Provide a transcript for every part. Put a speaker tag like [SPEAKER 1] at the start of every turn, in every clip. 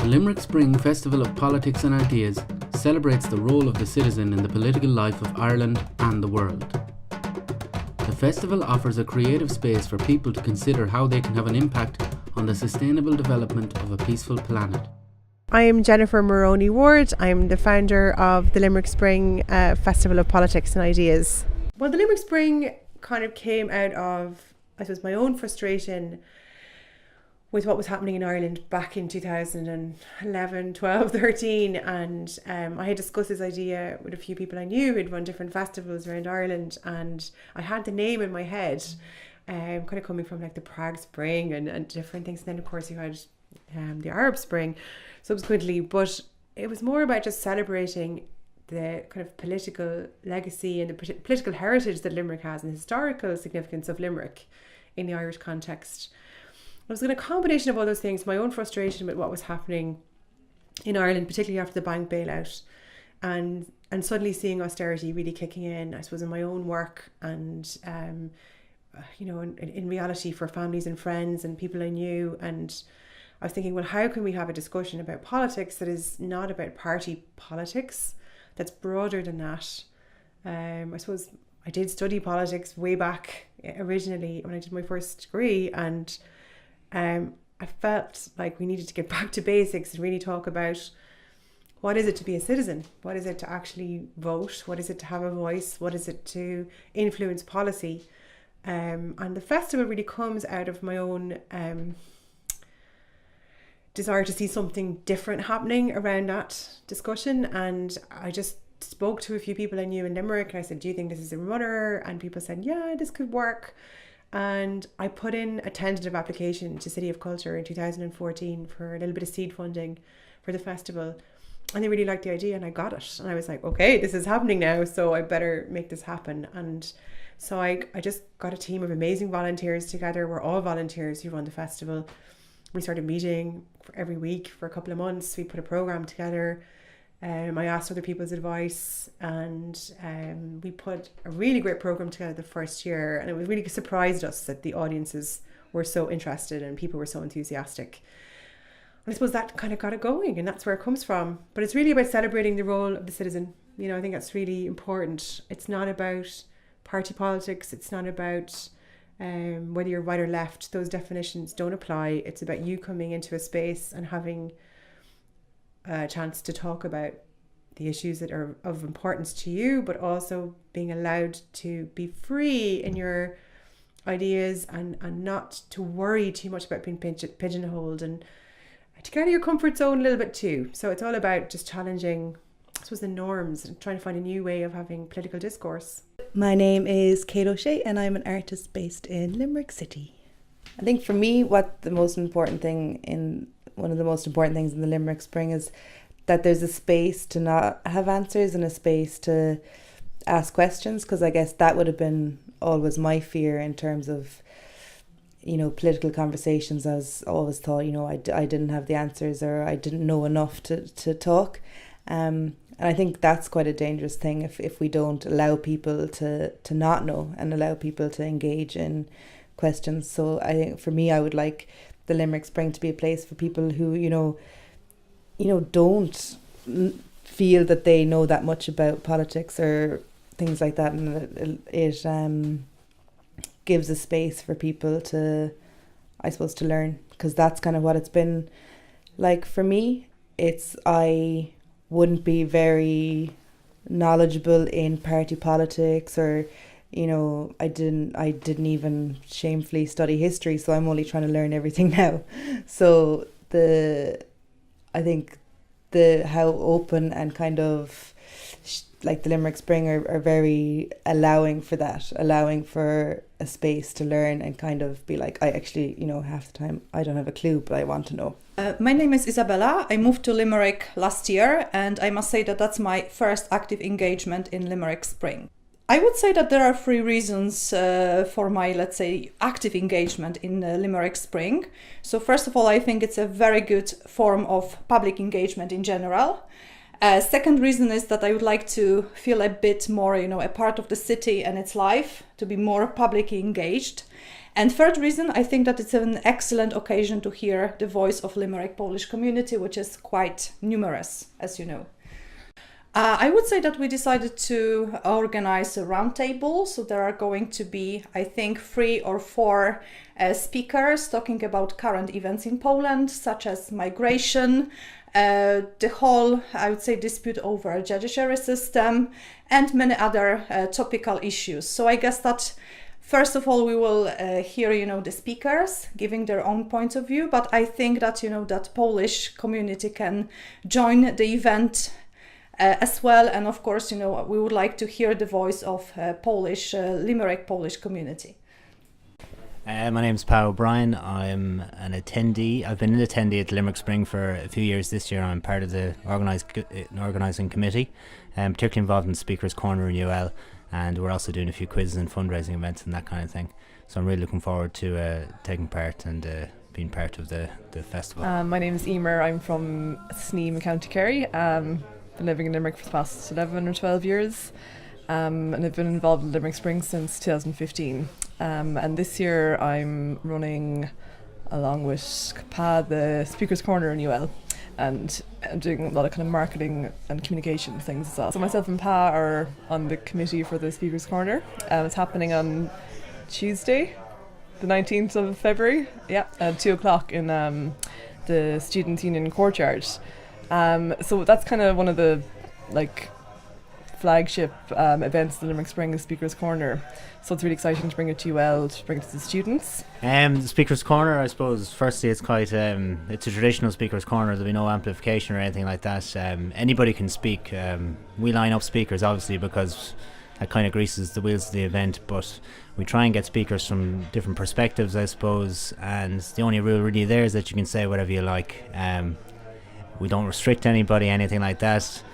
[SPEAKER 1] The Limerick Spring Festival of Politics and Ideas celebrates the role of the citizen in the political life of Ireland and the world. The festival offers a creative space for people to consider how they can have an impact on the sustainable development of a peaceful planet.
[SPEAKER 2] I'm Jennifer Maroney Ward. I'm the founder of the Limerick Spring Festival of Politics and Ideas. Well, the Limerick Spring kind of came out of, I suppose, my own frustration with what was happening in Ireland back in 2011, 12, 13, and I had discussed this idea with a few people I knew who'd run different festivals around Ireland, and I had the name in my head, kind of coming from like the Prague Spring and different things. And then of course you had the Arab Spring subsequently, but it was more about just celebrating the kind of political legacy and the political heritage that Limerick has and the historical significance of Limerick in the Irish context. It was a combination of all those things, my own frustration with what was happening in Ireland, particularly after the bank bailout, and suddenly seeing austerity really kicking in, I suppose, in my own work and, in reality for families and friends and people I knew. And I was thinking, well, how can we have a discussion about politics that is not about party politics, that's broader than that? I suppose I did study politics way back originally when I did my first degree, and I felt like we needed to get back to basics and really talk about what is it to be a citizen? What is it to actually vote? What is it to have a voice? What is it to influence policy? And the festival really comes out of my own desire to see something different happening around that discussion. And I just spoke to a few people I knew in Limerick, and I said, do you think this is a runner? And people said, yeah, this could work. And I put in a tentative application to City of Culture in 2014 for a little bit of seed funding for the festival. And they really liked the idea, and I got it. And I was like, okay, this is happening now, so I better make this happen. And so I just got a team of amazing volunteers together. We're all volunteers who run the festival. We started meeting every week for a couple of months. We put a program together. I asked other people's advice, and we put a really great program together the first year, and it really surprised us that the audiences were so interested and people were so enthusiastic. And I suppose that kind of got it going, and that's where it comes from. But it's really about celebrating the role of the citizen. You know, I think that's really important. It's not about party politics. It's not about whether you're right or left. Those definitions don't apply. It's about you coming into a space and having a chance to talk about the issues that are of importance to you, but also being allowed to be free in your ideas and not to worry too much about being pigeonholed, and to get out of your comfort zone a little bit too. So it's all about just challenging, I suppose, the norms and trying to find a new way of having political discourse.
[SPEAKER 3] My name is Kate OShea, and I'm an artist based in Limerick City. I think for me, one of the most important things in the Limerick Spring is that there's a space to not have answers and a space to ask questions, because I guess that would have been always my fear in terms of, political conversations. I was always thought, I didn't have the answers, or I didn't know enough to talk. And I think that's quite a dangerous thing if we don't allow people to not know and allow people to engage in questions. So I think for me, I would like the Limerick Spring to be a place for people who, don't feel that they know that much about politics or things like that. And it gives a space for people to, I suppose, to learn, because that's kind of what it's been like for me. I wouldn't be very knowledgeable in party politics, or I didn't even shamefully study history, so I'm only trying to learn everything now. So I think how open and kind of like the Limerick Spring are very allowing for that, allowing for a space to learn and kind of be like, I actually, half the time I don't have a clue, but I want to know.
[SPEAKER 4] My name is Isabella. I moved to Limerick last year, and I must say that that's my first active engagement in Limerick Spring. I would say that there are three reasons for my, let's say, active engagement in Limerick Spring. So first of all, I think it's a very good form of public engagement in general. Second reason is that I would like to feel a bit more, a part of the city and its life, to be more publicly engaged. And third reason, I think that it's an excellent occasion to hear the voice of Limerick Polish community, which is quite numerous, as you know. I would say that we decided to organize a roundtable. So there are going to be, I think, 3 or 4 speakers talking about current events in Poland, such as migration, the whole, I would say, dispute over a judiciary system, and many other topical issues. So I guess that first of all, we will hear, the speakers giving their own point of view. But I think that, that Polish community can join the event as well. And of course, we would like to hear the voice of Limerick Polish community.
[SPEAKER 5] My name's Pat O'Brien. I'm an attendee. I've been an attendee at the Limerick Spring for a few years this year. I'm part of the organising committee, particularly involved in Speaker's Corner in UL, and we're also doing a few quizzes and fundraising events and that kind of thing. So I'm really looking forward to taking part and being part of the festival.
[SPEAKER 6] My name is Emer. I'm from Sneem, County Kerry. Been living in Limerick for the past 11 or 12 years. And I've been involved in Limerick Spring since 2015. And this year I'm running, along with Pa, the Speaker's Corner in UL, and I'm doing a lot of kind of marketing and communication things as well. So myself and Pa are on the committee for the Speaker's Corner. It's happening on Tuesday, the 19th of February, at 2 o'clock in the Students' Union courtyard. So that's kind of one of the flagship events of the Limerick Spring is Speaker's Corner. So it's really exciting to bring it to UL, to bring it to the students.
[SPEAKER 5] The Speaker's Corner, I suppose, firstly it's quite, it's a traditional Speaker's Corner. There'll be no amplification or anything like that. Anybody can speak. We line up speakers obviously because that kind of greases the wheels of the event, but we try and get speakers from different perspectives, I suppose, and the only rule really there is that you can say whatever you like. We don't restrict anybody, anything like that.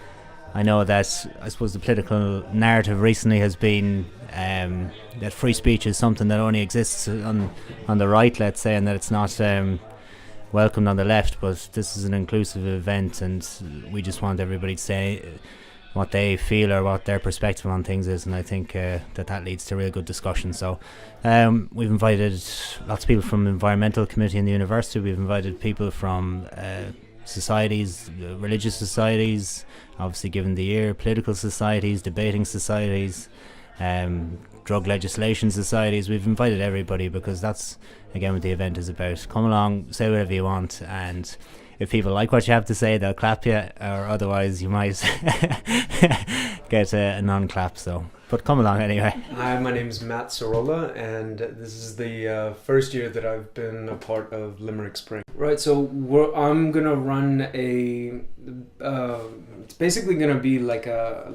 [SPEAKER 5] I know that, I suppose, the political narrative recently has been that free speech is something that only exists on the right, let's say, and that it's not welcomed on the left, but this is an inclusive event and we just want everybody to say what they feel or what their perspective on things is, and I think that leads to real good discussion. So we've invited lots of people from the environmental committee in the university. We've invited people from societies, religious societies, obviously given the year, political societies, debating societies, drug legislation societies. We've invited everybody because that's again what the event is about. Come along, say whatever you want, and if people like what you have to say, they'll clap you, or otherwise you might get a non-clap. So, but come along anyway.
[SPEAKER 7] Hi, my name is Matt Sorolla, and this is the first year that I've been a part of Limerick Spring. Right, so I'm gonna run it's basically gonna be like a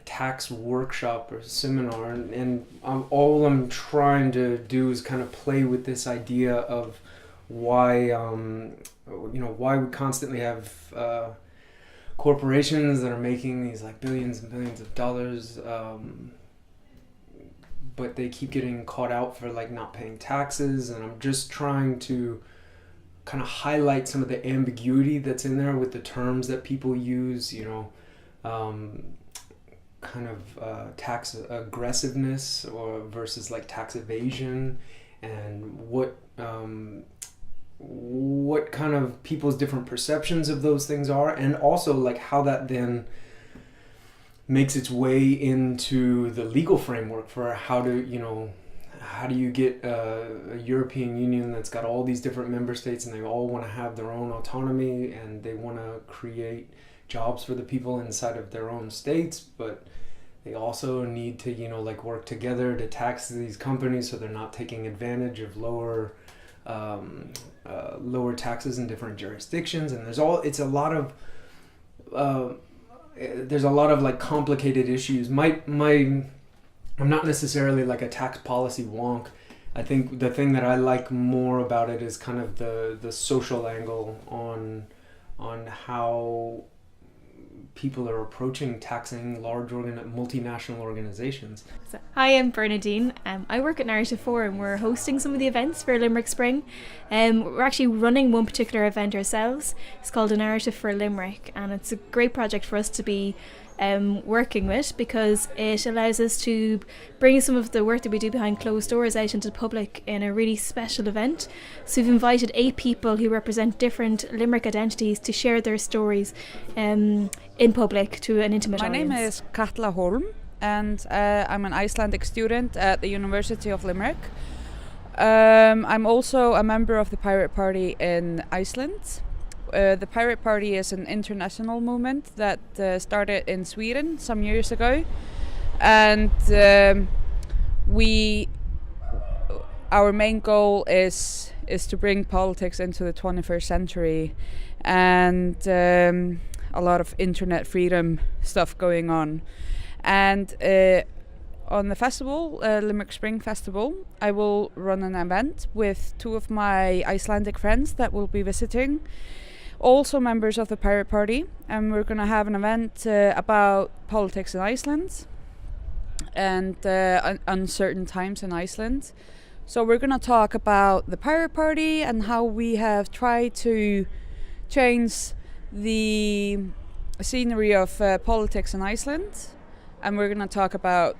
[SPEAKER 7] tax workshop or seminar, and all I'm trying to do is kind of play with this idea of why why we constantly have corporations that are making these billions and billions of dollars, but they keep getting caught out for not paying taxes. And I'm just trying to kind of highlight some of the ambiguity that's in there with the terms that people use, tax aggressiveness or versus tax evasion, and what kind of people's different perceptions of those things are, and also how that then makes its way into the legal framework for how do you get a European Union that's got all these different member states and they all want to have their own autonomy and they want to create jobs for the people inside of their own states, but they also need to work together to tax these companies so they're not taking advantage of lower taxes in different jurisdictions. And there's a lot of complicated issues. I'm not necessarily a tax policy wonk. I think the thing that I like more about it is kind of the social angle on how people are approaching taxing large multinational organizations.
[SPEAKER 8] Hi, I'm Bernardin. I work at Narrative 4 and we're hosting some of the events for Limerick Spring. We're actually running one particular event ourselves. It's called A Narrative for Limerick, and it's a great project for us to be working with, because it allows us to bring some of the work that we do behind closed doors out into the public in a really special event. So we've invited 8 people who represent different Limerick identities to share their stories in public to an intimate
[SPEAKER 9] My
[SPEAKER 8] audience.
[SPEAKER 9] name is Katla Holm, and I'm an Icelandic student at the University of Limerick. I'm also a member of the Pirate Party in Iceland. The Pirate Party is an international movement that started in Sweden some years ago, and our main goal is to bring politics into the 21st century, and a lot of internet freedom stuff going on. And on the festival, Limerick Spring Festival, I will run an event with 2 of my Icelandic friends that will be visiting, also members of the Pirate Party, and we're going to have an event about politics in Iceland and uncertain times in Iceland. So we're going to talk about the Pirate Party and how we have tried to change the scenery of politics in Iceland, and we're going to talk about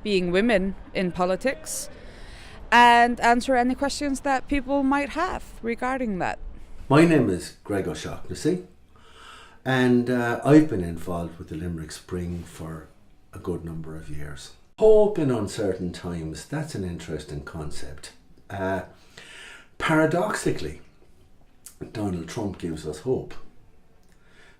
[SPEAKER 9] being women in politics and answer any questions that people might have regarding that.
[SPEAKER 10] My name is Greg O'Shaughnessy, and I've been involved with the Limerick Spring for a good number of years. Hope in uncertain times, that's an interesting concept. Paradoxically, Donald Trump gives us hope.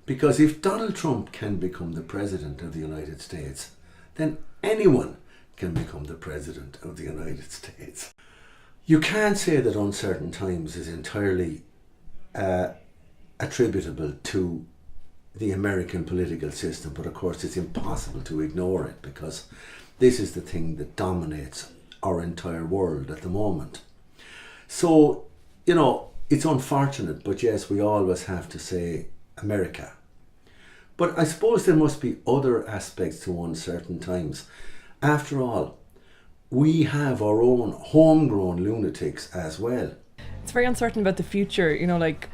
[SPEAKER 10] Because if Donald Trump can become the President of the United States, then anyone can become the President of the United States. You can't say that uncertain times is entirely attributable to the American political system, but of course it's impossible to ignore it, because this is the thing that dominates our entire world at the moment. So, you know, it's unfortunate, but yes, we always have to say America. But I suppose there must be other aspects to uncertain times. After all, we have our own homegrown lunatics as well.
[SPEAKER 6] It's very uncertain about the future, you know, like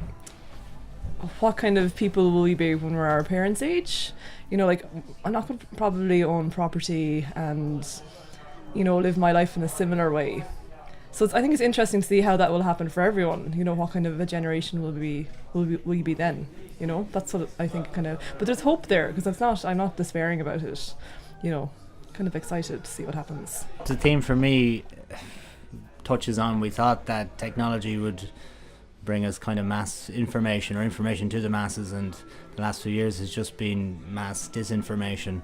[SPEAKER 6] what kind of people will we be when we're our parents' age? You know, like I'm not going to probably own property and, you know, live my life in a similar way. So I think it's interesting to see how that will happen for everyone. You know, what kind of a generation will we be then? You know, that's what I think kind of. But there's hope there, because I'm not despairing about it. You know, kind of excited to see what happens.
[SPEAKER 5] The theme for me touches on, we thought that technology would bring us kind of mass information or information to the masses, and the last few years has just been mass disinformation,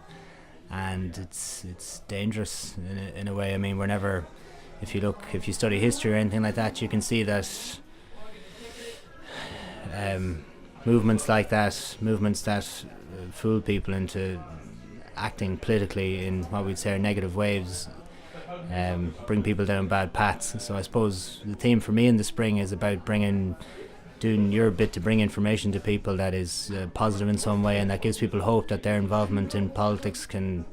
[SPEAKER 5] and it's dangerous in a way. I mean, we're never, if you study history or anything like that, you can see that movements that fool people into acting politically in what we'd say are negative waves, bring people down bad paths. So I suppose the theme for me in the spring is about doing your bit to bring information to people that is positive in some way, and that gives people hope that their involvement in politics can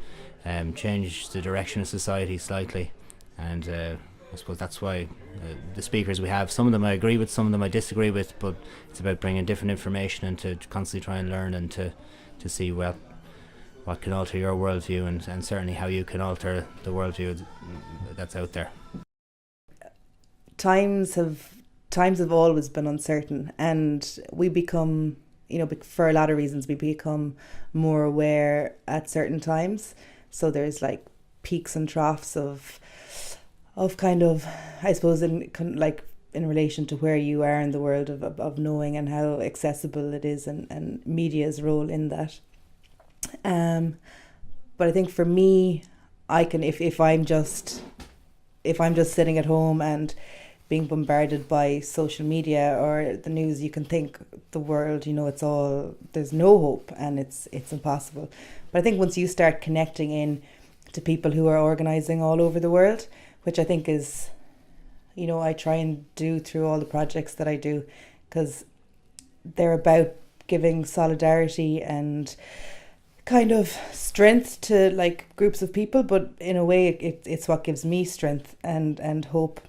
[SPEAKER 5] change the direction of society slightly. And I suppose that's why the speakers we have, some of them I agree with, some of them I disagree with, but it's about bringing different information and to constantly try and learn and to see, well, what can alter your worldview, and certainly how you can alter the worldview that's out there.
[SPEAKER 3] Times have always been uncertain, and we become, you know, for a lot of reasons, we become more aware at certain times. So there's like peaks and troughs of kind of, I suppose, in relation to where you are in the world of knowing and how accessible it is, and media's role in that. But I think for me, I can, if I'm just sitting at home and being bombarded by social media or the news, you can think the world, you know, there's no hope and it's impossible. But I think once you start connecting in to people who are organising all over the world, which I think is, you know, I try and do through all the projects that I do, because they're about giving solidarity and kind of strength to like groups of people, but in a way it's what gives me strength and hope,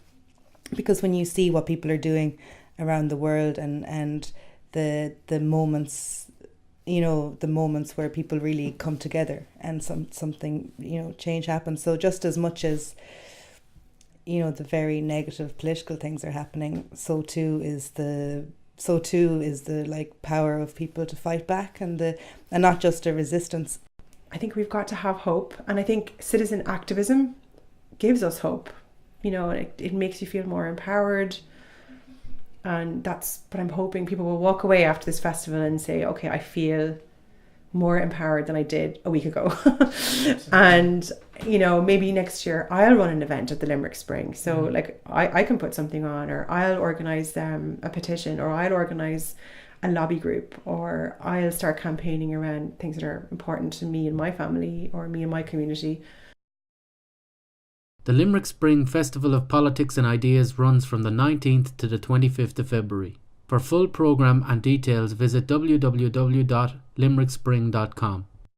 [SPEAKER 3] because when you see what people are doing around the world and the moments the moments where people really come together and something, change happens. So just as much as, the very negative political things are happening, so too is the like power of people to fight back and not just a resistance.
[SPEAKER 2] I think we've got to have hope, and I think citizen activism gives us hope. It makes you feel more empowered, and that's what I'm hoping. People will walk away after this festival and say, okay, I feel more empowered than I did a week ago. And maybe next year I'll run an event at the Limerick Spring, so like I can put something on, or I'll organise a petition, or I'll organise a lobby group, or I'll start campaigning around things that are important to me and my family, or me and my community.
[SPEAKER 1] The Limerick Spring Festival of Politics and Ideas runs from the 19th to the 25th of February. For full programme and details, visit www.limerickspring.com.